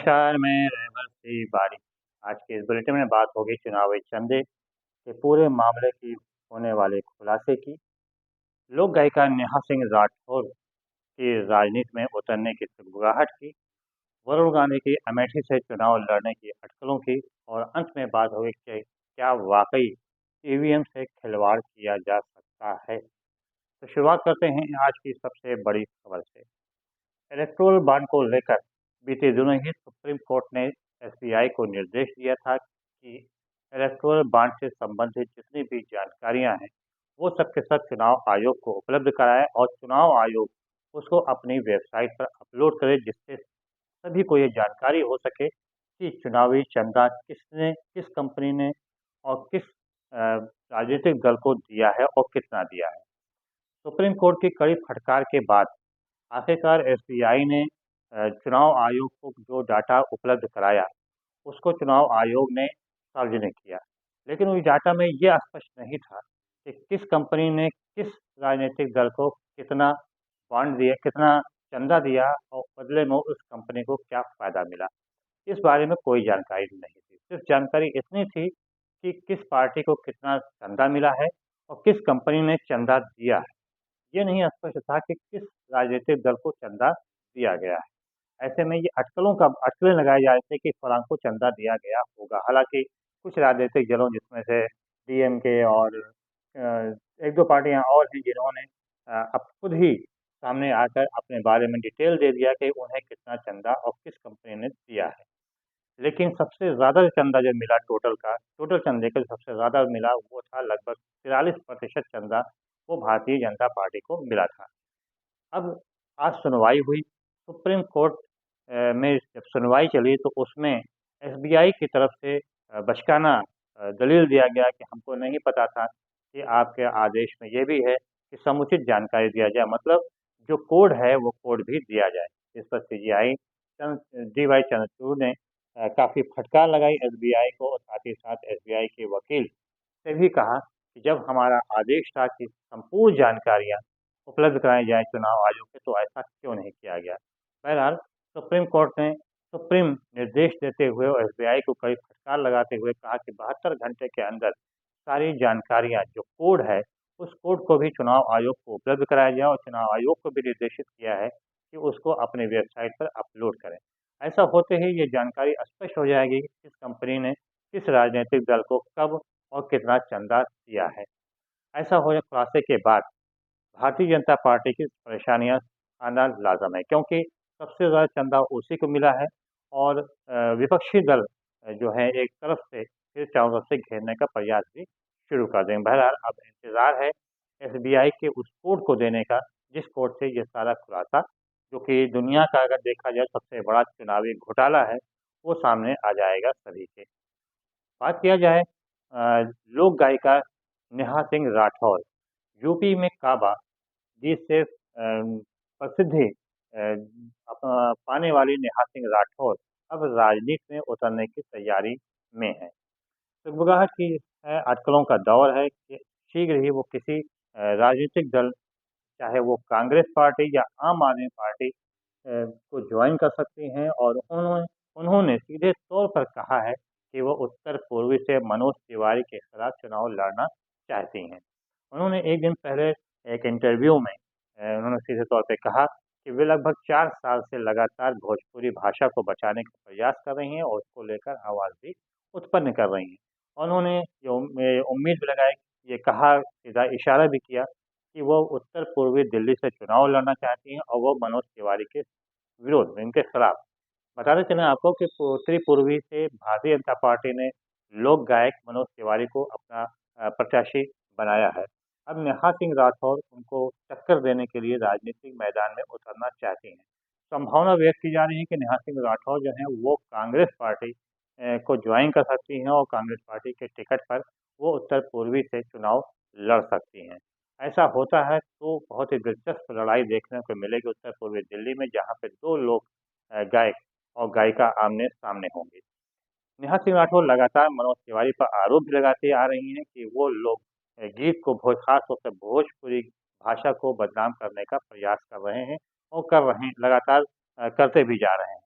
नमस्कार, मैं रहबर सिंह। आज के इस बुलेटिन में बात होगी चुनावी चंदे के पूरे मामले की होने वाले खुलासे की। लोक गायिका नेहा सिंह राठौर की राजनीति में उतरने की सुगबुगाहट की। वरुण गांधी की अमेठी से चुनाव लड़ने की अटकलों की। और अंत में बात होगी कि क्या वाकई ईवीएम से खिलवाड़ किया जा सकता है। तो शुरुआत करते हैं आज की सबसे बड़ी खबर से। इलेक्टोरल बॉन्ड को लेकर बीते दिनों ही सुप्रीम कोर्ट ने एसबीआई को निर्देश दिया था कि इलेक्टोरल बॉन्ड से संबंधित जितनी भी जानकारियां हैं वो सबके सब चुनाव आयोग को उपलब्ध कराए और चुनाव आयोग उसको अपनी वेबसाइट पर अपलोड करे, जिससे सभी को ये जानकारी हो सके कि चुनावी चंदा किसने, किस कंपनी ने और किस राजनीतिक दल को दिया है और कितना दिया है। सुप्रीम कोर्ट की कड़ी फटकार के बाद आखिरकार एसबीआई ने चुनाव आयोग को जो डाटा उपलब्ध कराया उसको चुनाव आयोग ने सार्वजनिक किया। लेकिन उस डाटा में ये स्पष्ट नहीं था कि किस कंपनी ने किस राजनीतिक दल को कितना बॉन्ड दिया, कितना चंदा दिया और बदले में उस कंपनी को क्या फायदा मिला। इस बारे में कोई जानकारी नहीं थी। सिर्फ जानकारी इतनी थी कि किस पार्टी को कितना चंदा मिला है और किस कंपनी ने चंदा दिया है। ये नहीं स्पष्ट था कि किस राजनीतिक दल को चंदा दिया गया है। ऐसे में ये अटकलें लगाई जा रही थी कि फलां को चंदा दिया गया होगा। हालांकि कुछ राजनीतिक दलों जिसमें से डीएमके और एक दो पार्टियां और हैं जिन्होंने अब खुद ही सामने आकर अपने बारे में डिटेल दे दिया कि उन्हें कितना चंदा और किस कंपनी ने दिया है। लेकिन सबसे ज़्यादा चंदा जो मिला टोटल चंदे का जो सबसे ज़्यादा मिला वो था लगभग 43% चंदा वो भारतीय जनता पार्टी को मिला था। अब आज सुनवाई हुई सुप्रीम कोर्ट में। जब सुनवाई चली तो उसमें एसबीआई की तरफ से बचकाना दलील दिया गया कि हमको नहीं पता था कि आपके आदेश में ये भी है कि समुचित जानकारी दिया जाए, मतलब जो कोड है वो कोड भी दिया जाए। इस पर सीजीआई DY चंद्रचूड़ ने काफ़ी फटकार लगाई एसबीआई को और साथ ही साथ एसबीआई के वकील से भी कहा कि जब हमारा आदेश था कि संपूर्ण जानकारियां उपलब्ध कराई जाए चुनाव आयोग से, तो ऐसा क्यों नहीं किया गया। बहरहाल सुप्रीम कोर्ट ने सुप्रीम निर्देश देते हुए और एसबीआई को कड़ी फटकार लगाते हुए कहा कि 72 घंटे के अंदर सारी जानकारियां जो कोड है उस कोड को भी चुनाव आयोग को उपलब्ध कराया जाए और चुनाव आयोग को भी निर्देशित किया है कि उसको अपनी वेबसाइट पर अपलोड करें। ऐसा होते ही ये जानकारी स्पष्ट हो जाएगी कि किस कंपनी ने किस राजनीतिक दल को कब और कितना चंदा दिया है। ऐसा होने खुलासे के बाद भारतीय जनता पार्टी की परेशानियां आना लाजम है, क्योंकि सबसे ज़्यादा चंदा उसी को मिला है और विपक्षी दल जो है एक तरफ से फिर चारों तरफ से घेरने का प्रयास भी शुरू कर देंगे। बहरहाल अब इंतज़ार है एसबीआई के उस कोड को देने का जिस कोड से ये सारा खुलासा, जो कि दुनिया का अगर देखा जाए सबसे बड़ा चुनावी घोटाला है, वो सामने आ जाएगा सभी के। बात किया जाए लोक गायिका नेहा सिंह राठौर, यूपी में काबा जिससे प्रसिद्धि पाने वाली नेहा सिंह राठौर अब राजनीति में उतरने की तैयारी में है। सुगबुगाहट की है, अटकलों का दौर है कि शीघ्र ही वो किसी राजनीतिक दल, चाहे वो कांग्रेस पार्टी या आम आदमी पार्टी को ज्वाइन कर सकती हैं। और उन्होंने उन्होंने सीधे तौर पर कहा है कि वो उत्तर पूर्वी से मनोज तिवारी के खिलाफ चुनाव लड़ना चाहती हैं। उन्होंने एक दिन पहले एक इंटरव्यू में उन्होंने सीधे तौर पे कहा कि वे लगभग 4 साल से लगातार भोजपुरी भाषा को बचाने का प्रयास कर रही हैं और उसको लेकर आवाज़ भी उत्पन्न कर रही हैं। उन्होंने उम्मीद भी लगाई, ये कहा, इशारा भी किया कि वो उत्तर पूर्वी दिल्ली से चुनाव लड़ना चाहती हैं और वो मनोज तिवारी के विरोध में, इनके खिलाफ। बताते चलें आपको कि उत्तरी पूर्वी से भारतीय जनता पार्टी ने लोक गायक मनोज तिवारी को अपना प्रत्याशी बनाया है। अब नेहा सिंह राठौर उनको टक्कर देने के लिए राजनीतिक मैदान में उतरना चाहती हैं। संभावना व्यक्त की जा रही है कि नेहा सिंह राठौर जो है वो कांग्रेस पार्टी को ज्वाइन कर सकती हैं और कांग्रेस पार्टी के टिकट पर वो उत्तर पूर्वी से चुनाव लड़ सकती हैं। ऐसा होता है तो बहुत ही दिलचस्प लड़ाई देखने को मिलेगी उत्तर पूर्वी दिल्ली में, जहाँ पे दो लोग गायक और गायिका आमने-सामने होंगे। नेहा सिंह राठौर लगातार मनोज तिवारी पर आरोप भी लगाते आ रही हैं कि वो लोग गीत को खास तौर से भोजपुरी भाषा को बदनाम करने का प्रयास कर रहे हैं और कर रहे हैं, लगातार करते भी जा रहे हैं।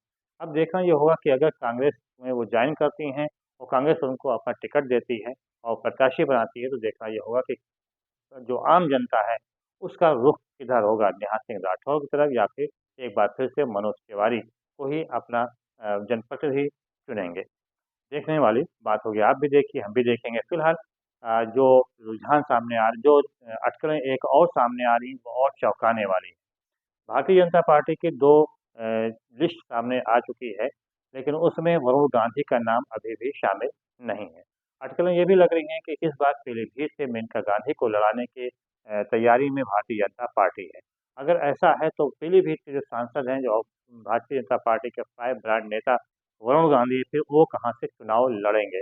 अब देखना ये होगा कि अगर कांग्रेस में वो ज्वाइन करती हैं और कांग्रेस उनको अपना टिकट देती है और प्रत्याशी बनाती है, तो देखना ये होगा कि जो आम जनता है उसका रुख किधर होगा, निहाल सिंह राठौर की तरफ या फिर एक बार फिर से मनोज तिवारी को ही अपना जनप्रतिनिधि चुनेंगे। देखने वाली बात होगी। आप भी देखिए, हम भी देखेंगे। फिलहाल जो रुझान सामने आ जो अटकलें एक और सामने आ रही हैं, वो और चौंकाने वाली हैं। भारतीय जनता पार्टी की 2 लिस्ट सामने आ चुकी है, लेकिन उसमें वरुण गांधी का नाम अभी भी शामिल नहीं है। अटकलें ये भी लग रही हैं कि इस बार पीलीभीत से मेनका गांधी को लड़ाने की तैयारी में भारतीय जनता पार्टी है। अगर ऐसा है तो पीलीभीत के जो सांसद हैं, जो भारतीय जनता पार्टी के फायर ब्रांड नेता वरुण गांधी, फिर वो कहाँ से चुनाव लड़ेंगे?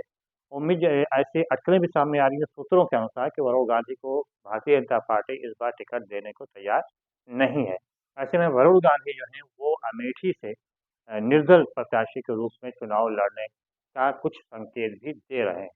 ऐसी अटकलें भी सामने आ रही हैं सूत्रों के अनुसार कि वरुण गांधी को भारतीय जनता पार्टी इस बार टिकट देने को तैयार नहीं है। ऐसे में वरुण गांधी जो हैं वो अमेठी से निर्दल प्रत्याशी के रूप में चुनाव लड़ने का कुछ संकेत भी दे रहे हैं।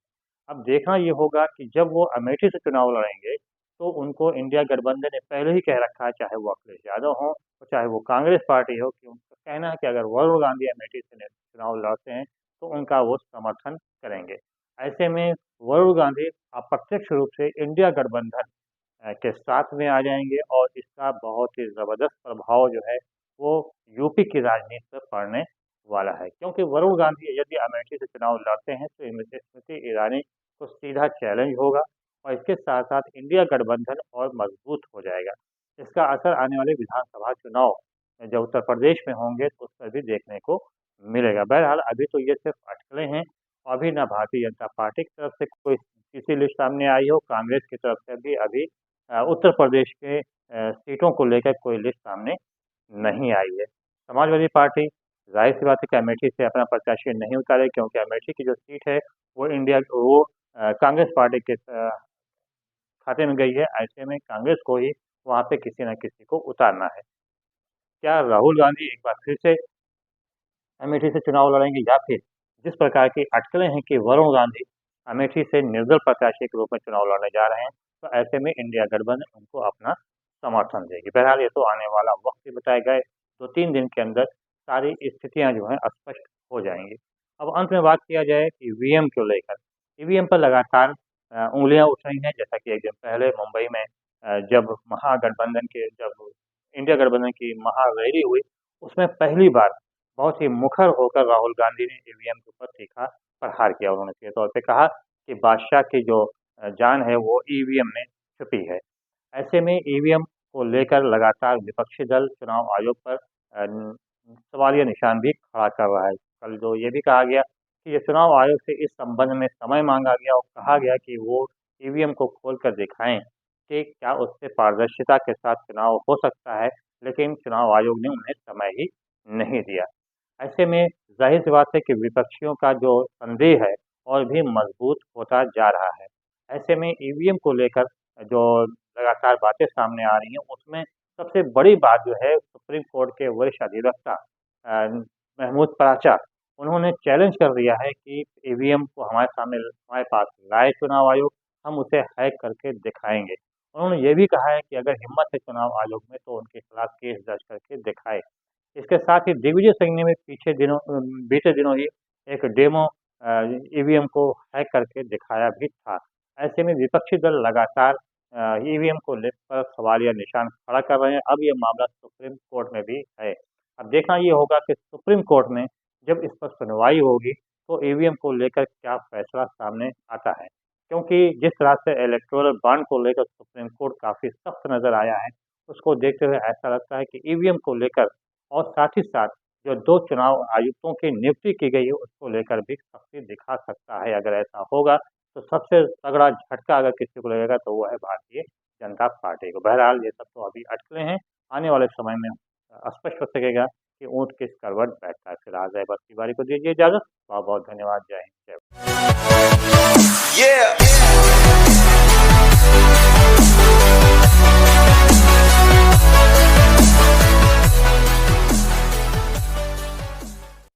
अब देखना ये होगा कि जब वो अमेठी से चुनाव लड़ेंगे, तो उनको इंडिया गठबंधन ने पहले ही कह रखा है, चाहे वो अखिलेश यादव हों और चाहे वो कांग्रेस पार्टी हो, कि उनका कहना है कि अगर वरुण गांधी अमेठी से चुनाव लड़ते हैं, तो उनका वो समर्थन करेंगे। ऐसे में वरुण गांधी अप्रत्यक्ष रूप से इंडिया गठबंधन के साथ में आ जाएंगे और इसका बहुत ही ज़बरदस्त प्रभाव जो है वो यूपी की राजनीति पर पड़ने वाला है, क्योंकि वरुण गांधी यदि अमेठी से चुनाव लड़ते हैं तो स्मृति ईरानी को सीधा चैलेंज होगा और इसके साथ साथ इंडिया गठबंधन और मजबूत हो जाएगा। इसका असर आने वाले विधानसभा चुनाव जब उत्तर प्रदेश में होंगे तो उस पर भी देखने को मिलेगा। बहरहाल अभी तो ये सिर्फ अटकलें हैं और अभी ना भारतीय जनता पार्टी की तरफ से कोई किसी लिस्ट सामने आई हो, कांग्रेस की तरफ से भी अभी उत्तर प्रदेश के सीटों को लेकर कोई लिस्ट सामने नहीं आई है। समाजवादी पार्टी ज़ाहिर-सी बात है कि अमेठी से अपना प्रत्याशी नहीं उतारे, क्योंकि अमेठी की जो सीट है वो कांग्रेस पार्टी के खाते में गई है। ऐसे में कांग्रेस को ही वहाँ पे किसी न किसी को उतारना है। क्या राहुल गांधी एक बार फिर से अमेठी से चुनाव लड़ेंगे, या फिर जिस प्रकार की अटकलें हैं कि वरुण गांधी अमेठी से निर्दल प्रत्याशी के रूप में चुनाव लड़ने जा रहे हैं, तो ऐसे में इंडिया गठबंधन उनको अपना समर्थन देगी। बहरहाल ये तो आने वाला वक्त ही बताएगा। 2-3 दिन के अंदर सारी स्थितियां जो हैं स्पष्ट हो जाएंगी। अब अंत में बात किया जाए ईवीएम को लेकर। ईवीएम पर लगातार उंगलियां उठ रही हैं, जैसा कि एक दिन पहले मुंबई में जब इंडिया गठबंधन की महारैली हुई, उसमें पहली बार बहुत ही मुखर होकर राहुल गांधी ने ईवीएम के ऊपर तीखा प्रहार किया। उन्होंने सीधे तौर पे कहा कि बादशाह की जो जान है वो ईवीएम में छुपी है। ऐसे में ईवीएम को लेकर लगातार विपक्षी दल चुनाव आयोग पर सवालिया निशान भी खड़ा कर रहा है। कल जो ये भी कहा गया कि ये चुनाव आयोग से इस संबंध में समय मांगा गया और कहा गया कि वो ईवीएम को खोल कर दिखाएं कि क्या उससे पारदर्शिता के साथ चुनाव हो सकता है, लेकिन चुनाव आयोग ने उन्हें समय ही नहीं दिया। ऐसे में ज़ाहिर-सी बात है कि विपक्षियों का जो संदेह है और भी मजबूत होता जा रहा है। ऐसे में ईवीएम को लेकर जो लगातार बातें सामने आ रही हैं, उसमें सबसे बड़ी बात जो है सुप्रीम कोर्ट के वरिष्ठ अधिवक्ता महमूद पाचा, उन्होंने चैलेंज कर दिया है कि ईवीएम को हमारे पास लाए चुनाव आयोग, हम उसे हैक करके दिखाएँगे। उन्होंने ये भी कहा है कि अगर हिम्मत है चुनाव आयोग में तो उनके खिलाफ केस दर्ज करके दिखाए। इसके साथ ही दिग्विजय सिंह ने भी बीते दिनों ही एक डेमो ईवीएम को हैक करके दिखाया भी था। ऐसे में विपक्षी दल लगातार ईवीएम को लेकर सवालिया निशान खड़ा कर रहे हैं। अब ये मामला सुप्रीम कोर्ट में भी है। अब देखना ये होगा कि सुप्रीम कोर्ट में जब इस पर सुनवाई होगी तो ईवीएम को लेकर क्या फैसला सामने आता है। क्योंकि जिस तरह से इलेक्टोरल बॉन्ड को लेकर सुप्रीम कोर्ट काफ़ी सख्त नज़र आया है, उसको देखते हुए ऐसा लगता है कि ईवीएम को लेकर और साथ ही साथ जो 2 चुनाव आयुक्तों की नियुक्ति की गई है, उसको लेकर भी सख्ती दिखा सकता है। अगर ऐसा होगा, तो सबसे तगड़ा झटका अगर किसी को लगेगा, तो वो है भारतीय जनता पार्टी को। बहरहाल ये सब तो अभी अटकलें हैं, आने वाले समय में स्पष्ट हो सकेगा कि ऊँट किस करवट बैठता है। फिलहाल ज़ैबत तिवारी को दीजिए इजाज़त। बहुत-बहुत धन्यवाद। जय हिंद, जय भारत।